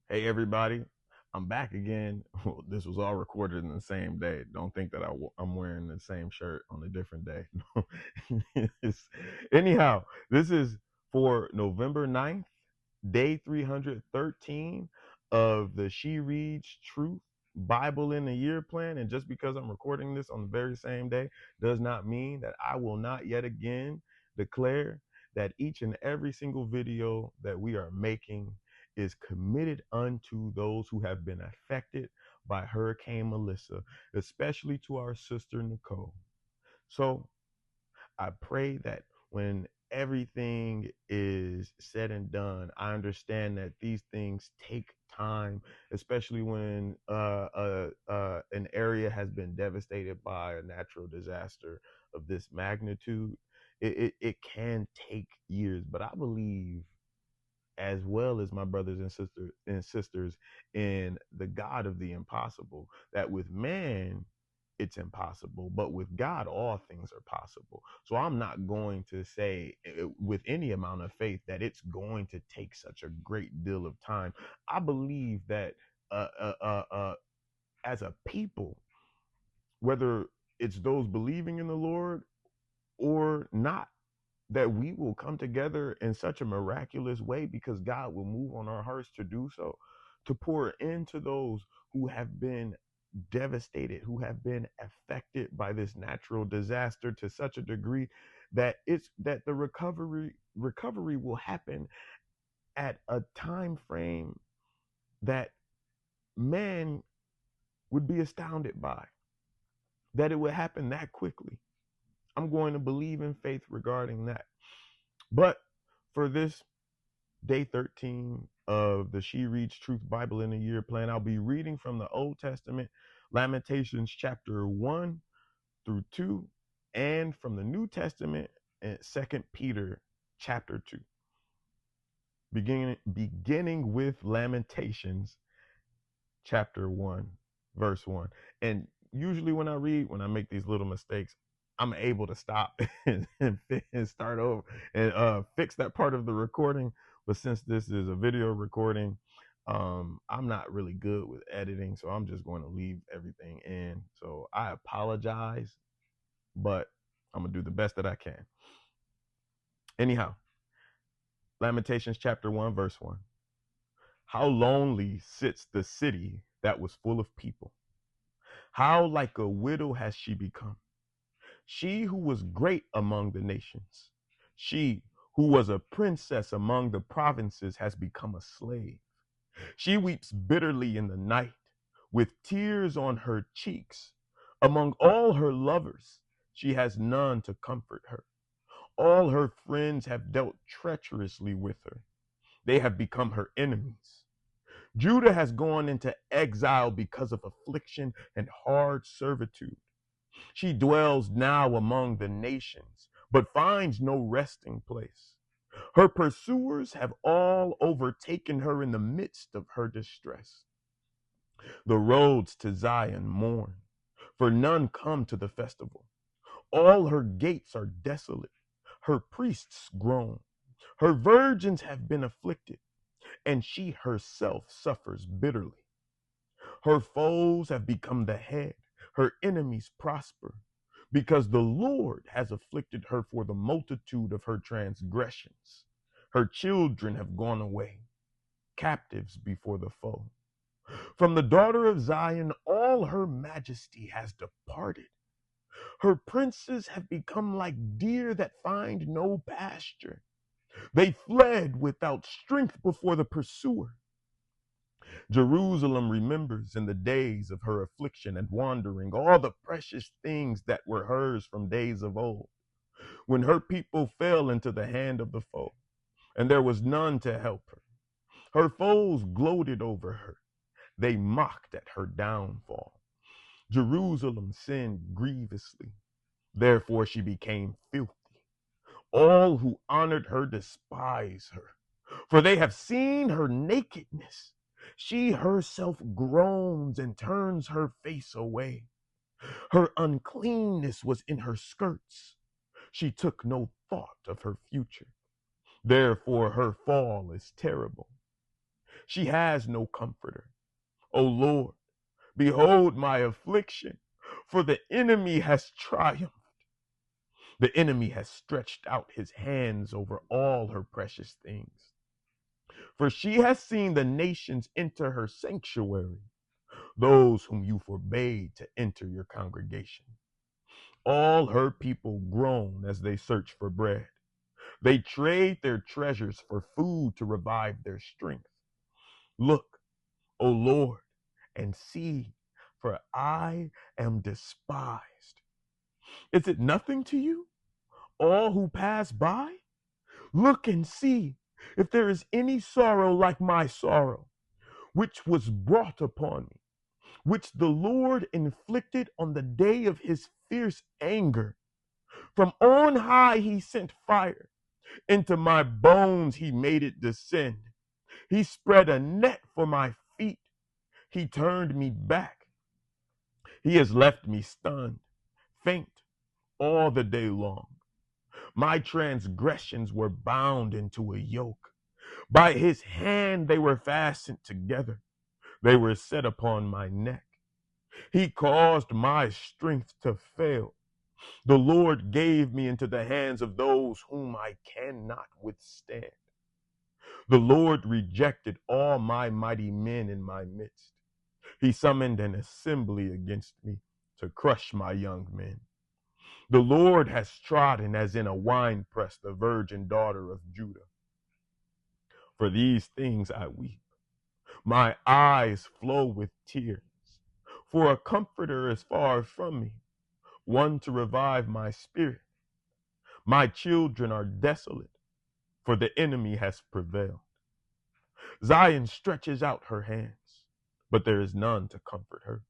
Hey everybody, I'm back again. This was all recorded in the same day. Don't think that I'm wearing the same shirt on a different day. Anyhow, this is for November 9th, day 313 of the She Reads Truth Bible in a Year plan. And just because I'm recording this on the very same day does not mean that I will not yet again declare that each and every single video that we are making is committed unto those who have been affected by Hurricane Melissa, especially to our sister Nicole. So I pray that when everything is said and done, I understand that these things take time, especially when an area has been devastated by a natural disaster of this magnitude. It can take years, but I believe, as well as my brothers and sisters in the God of the impossible, that with man it's impossible, but with God all things are possible. So I'm not going to say with any amount of faith that it's going to take such a great deal of time. I believe that uh, uh, uh, uh, as a people, whether it's those believing in the Lord or not, that we will come together in such a miraculous way because God will move on our hearts to do so, to pour into those who have been devastated, who have been affected by this natural disaster to such a degree that the recovery will happen at a time frame that man would be astounded by, that it would happen that quickly. I'm going to believe in faith regarding that. But for this day 13 of the She Reads Truth Bible in a Year plan, I'll be reading from the Old Testament, Lamentations chapter 1 through 2, and from the New Testament, 2 Peter chapter 2. Beginning with Lamentations chapter 1, verse 1. And usually when I make these little mistakes, I'm able to stop and start over and fix that part of the recording. But since this is a video recording, I'm not really good with editing, so I'm just going to leave everything in. So I apologize, but I'm going to do the best that I can. Anyhow, Lamentations chapter 1, verse 1. How lonely sits the city that was full of people. How like a widow has she become. She who was great among the nations, she who was a princess among the provinces has become a slave. She weeps bitterly in the night with tears on her cheeks. Among all her lovers, she has none to comfort her. All her friends have dealt treacherously with her. They have become her enemies. Judah has gone into exile because of affliction and hard servitude. She dwells now among the nations, but finds no resting place. Her pursuers have all overtaken her in the midst of her distress. The roads to Zion mourn, for none come to the festival. All her gates are desolate. Her priests groan. Her virgins have been afflicted, and she herself suffers bitterly. Her foes have become the head. Her enemies prosper, because the Lord has afflicted her for the multitude of her transgressions. Her children have gone away, captives before the foe. From the daughter of Zion, all her majesty has departed. Her princes have become like deer that find no pasture. They fled without strength before the pursuer. Jerusalem remembers in the days of her affliction and wandering all the precious things that were hers from days of old, when her people fell into the hand of the foe, and there was none to help her. Her foes gloated over her. They mocked at her downfall. Jerusalem sinned grievously. Therefore she became filthy. All who honored her despise her, for they have seen her nakedness. She herself groans and turns her face away. Her uncleanness was in her skirts. She took no thought of her future. Therefore her fall is terrible. She has no comforter. O Lord, behold my affliction, for the enemy has triumphed. The enemy has stretched out his hands over all her precious things. For she has seen the nations enter her sanctuary, those whom you forbade to enter your congregation. All her people groan as they search for bread. They trade their treasures for food to revive their strength. Look, O Lord, and see, for I am despised. Is it nothing to you, all who pass by? Look and see if there is any sorrow like my sorrow, which was brought upon me, which the Lord inflicted on the day of his fierce anger. From on high he sent fire. Into my bones he made it descend. He spread a net for my feet. He turned me back. He has left me stunned, faint, all the day long. My transgressions were bound into a yoke. By his hand they were fastened together. They were set upon my neck. He caused my strength to fail. The Lord gave me into the hands of those whom I cannot withstand. The Lord rejected all my mighty men in my midst. He summoned an assembly against me to crush my young men. The Lord has trodden as in a winepress the virgin daughter of Judah. For these things I weep. My eyes flow with tears. For a comforter is far from me, one to revive my spirit. My children are desolate, for the enemy has prevailed. Zion stretches out her hands, but there is none to comfort her.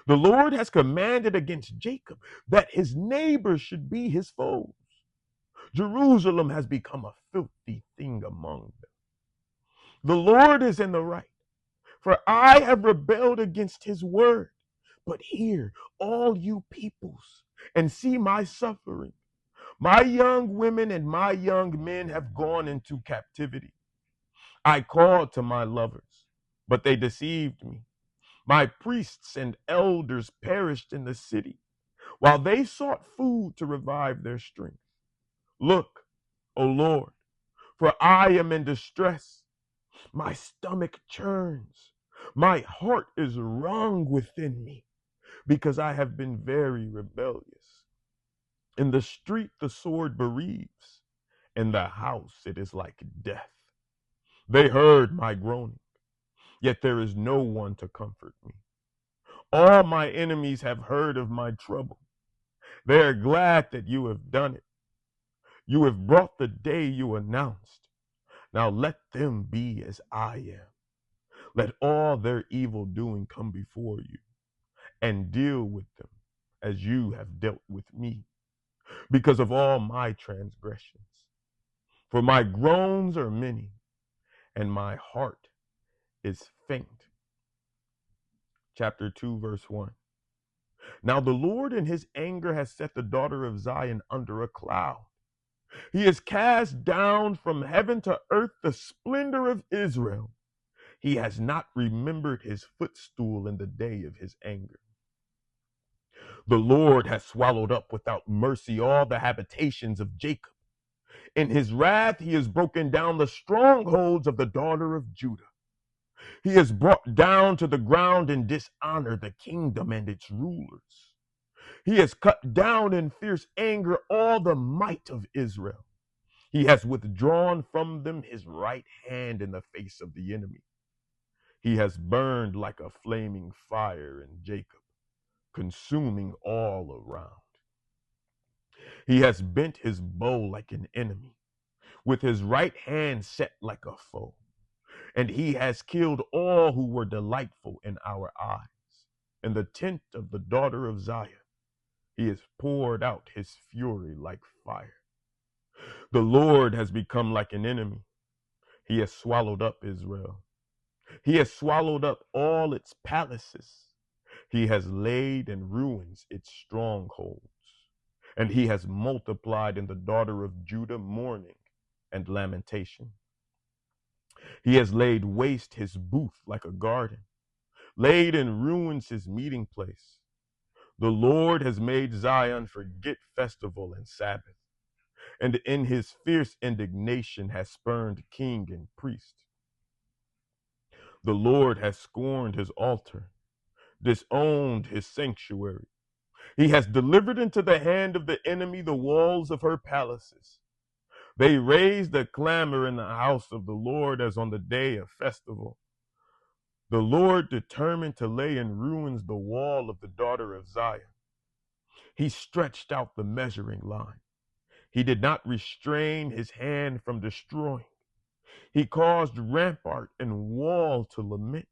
The Lord has commanded against Jacob that his neighbors should be his foes. Jerusalem has become a filthy thing among them. The Lord is in the right, for I have rebelled against his word. But hear, all you peoples, and see my suffering. My young women and my young men have gone into captivity. I called to my lovers, but they deceived me. My priests and elders perished in the city, while they sought food to revive their strength. Look, O Lord, for I am in distress. My stomach churns. My heart is wrung within me, because I have been very rebellious. In the street the sword bereaves. In the house it is like death. They heard my groaning, yet there is no one to comfort me. All my enemies have heard of my trouble. They are glad that you have done it. You have brought the day you announced. Now let them be as I am. Let all their evil doing come before you, and deal with them as you have dealt with me, because of all my transgressions. For my groans are many, and my heart is faint. Chapter 2, verse 1. Now the Lord in his anger has set the daughter of Zion under a cloud. He has cast down from heaven to earth the splendor of Israel. He has not remembered his footstool in the day of his anger. The Lord has swallowed up without mercy all the habitations of Jacob. In his wrath, he has broken down the strongholds of the daughter of Judah. He has brought down to the ground in dishonor the kingdom and its rulers. He has cut down in fierce anger all the might of Israel. He has withdrawn from them his right hand in the face of the enemy. He has burned like a flaming fire in Jacob, consuming all around. He has bent his bow like an enemy, with his right hand set like a foe. And he has killed all who were delightful in our eyes. In the tent of the daughter of Zion, he has poured out his fury like fire. The Lord has become like an enemy. He has swallowed up Israel. He has swallowed up all its palaces. He has laid in ruins its strongholds. And he has multiplied in the daughter of Judah mourning and lamentation. He has laid waste his booth like a garden, laid in ruins his meeting place. The Lord has made Zion forget festival and Sabbath, and in his fierce indignation has spurned king and priest. The Lord has scorned his altar, disowned his sanctuary. He has delivered into the hand of the enemy the walls of her palaces. They raised a clamor in the house of the Lord as on the day of festival. The Lord determined to lay in ruins the wall of the daughter of Zion. He stretched out the measuring line. He did not restrain his hand from destroying. He caused rampart and wall to lament.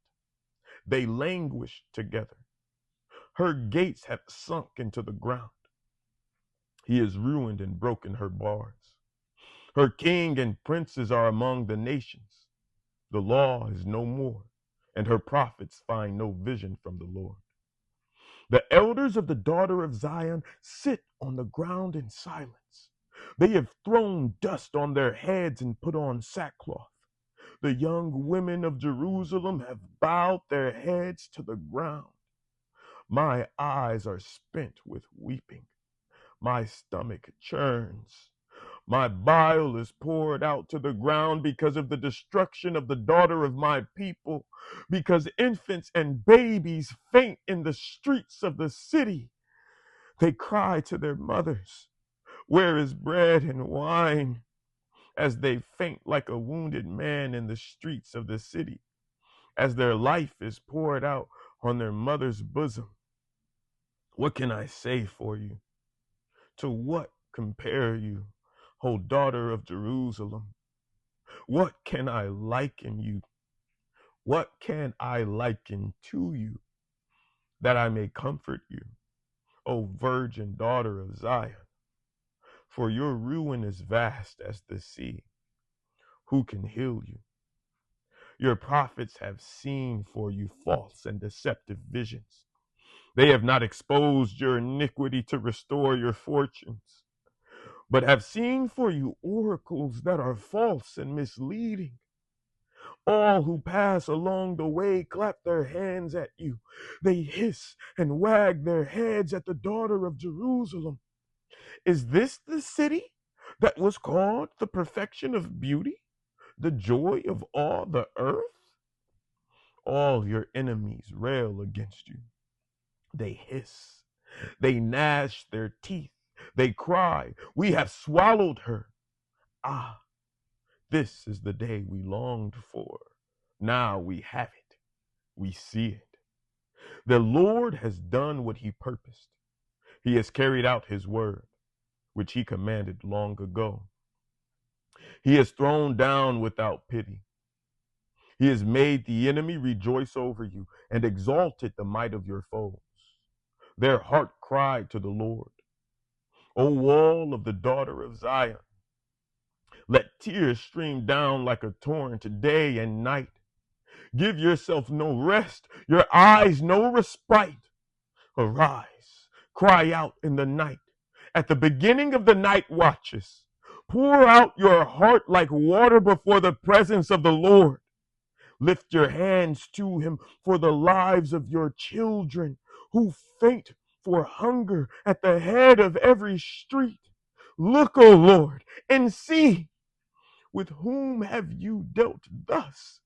They languished together. Her gates have sunk into the ground. He has ruined and broken her bars. Her king and princes are among the nations. The law is no more, and her prophets find no vision from the Lord. The elders of the daughter of Zion sit on the ground in silence. They have thrown dust on their heads and put on sackcloth. The young women of Jerusalem have bowed their heads to the ground. My eyes are spent with weeping. My stomach churns. My bile is poured out to the ground because of the destruction of the daughter of my people, because infants and babies faint in the streets of the city. They cry to their mothers, "Where is bread and wine?" as they faint like a wounded man in the streets of the city, as their life is poured out on their mother's bosom. What can I say for you? To what compare you, O daughter of Jerusalem? What can I liken you? What can I liken to you that I may comfort you, O virgin daughter of Zion? For your ruin is vast as the sea. Who can heal you? Your prophets have seen for you false and deceptive visions. They have not exposed your iniquity to restore your fortunes, but have seen for you oracles that are false and misleading. All who pass along the way clap their hands at you. They hiss and wag their heads at the daughter of Jerusalem. Is this the city that was called the perfection of beauty, the joy of all the earth? All your enemies rail against you. They hiss. They gnash their teeth. They cry, "We have swallowed her." Ah, this is the day we longed for. Now we have it. We see it. The Lord has done what he purposed. He has carried out his word, which he commanded long ago. He has thrown down without pity. He has made the enemy rejoice over you and exalted the might of your foes. Their heart cried to the Lord. O wall of the daughter of Zion, let tears stream down like a torrent day and night. Give yourself no rest, your eyes no respite. Arise, cry out in the night, at the beginning of the night watches. Pour out your heart like water before the presence of the Lord. Lift your hands to him for the lives of your children who faint for hunger at the head of every street. Look, O Lord, and see, with whom have you dealt thus?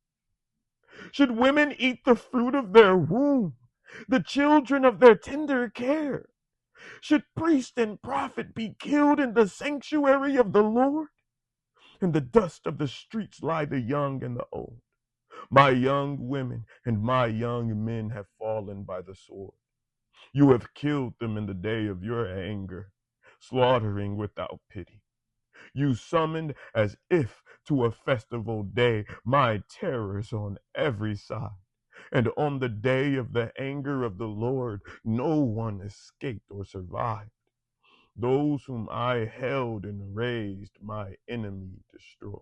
Should women eat the fruit of their womb, the children of their tender care? Should priest and prophet be killed in the sanctuary of the Lord? In the dust of the streets lie the young and the old. My young women and my young men have fallen by the sword. You have killed them in the day of your anger, slaughtering without pity. You summoned as if to a festival day my terrors on every side. And on the day of the anger of the Lord, no one escaped or survived. Those whom I held and raised, my enemy destroyed.